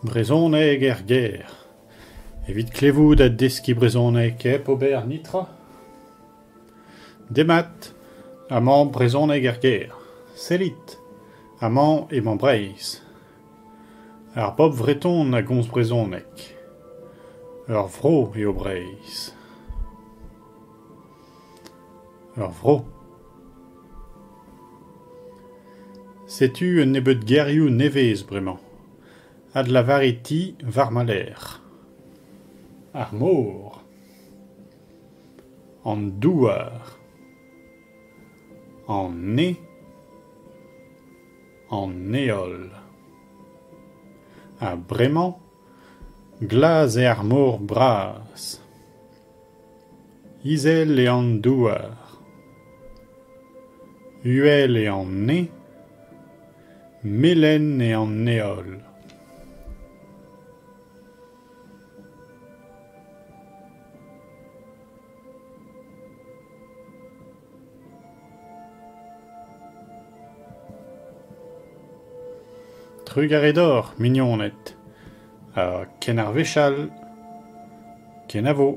Brezhoneg ger. Evit klevout a deski brezhoneg ep ober nitra. Demat, amañ brezhoneg ger. Selit, amañ emañ breiz. Ar bob vreton a gomz brezhoneg. Ur vro eo breiz. Ur vro. Setu un nebeud gerioù nevez bremañ. Ad la vareti var maler. Ar mor. An douar. An ne. An neol. Ha bremañ, glaz e ar mor bras. Izel e an douar. Uel e an ne. Melen e an neol. Trugaredor, mignonet. Ken ar vechal, ken a vo.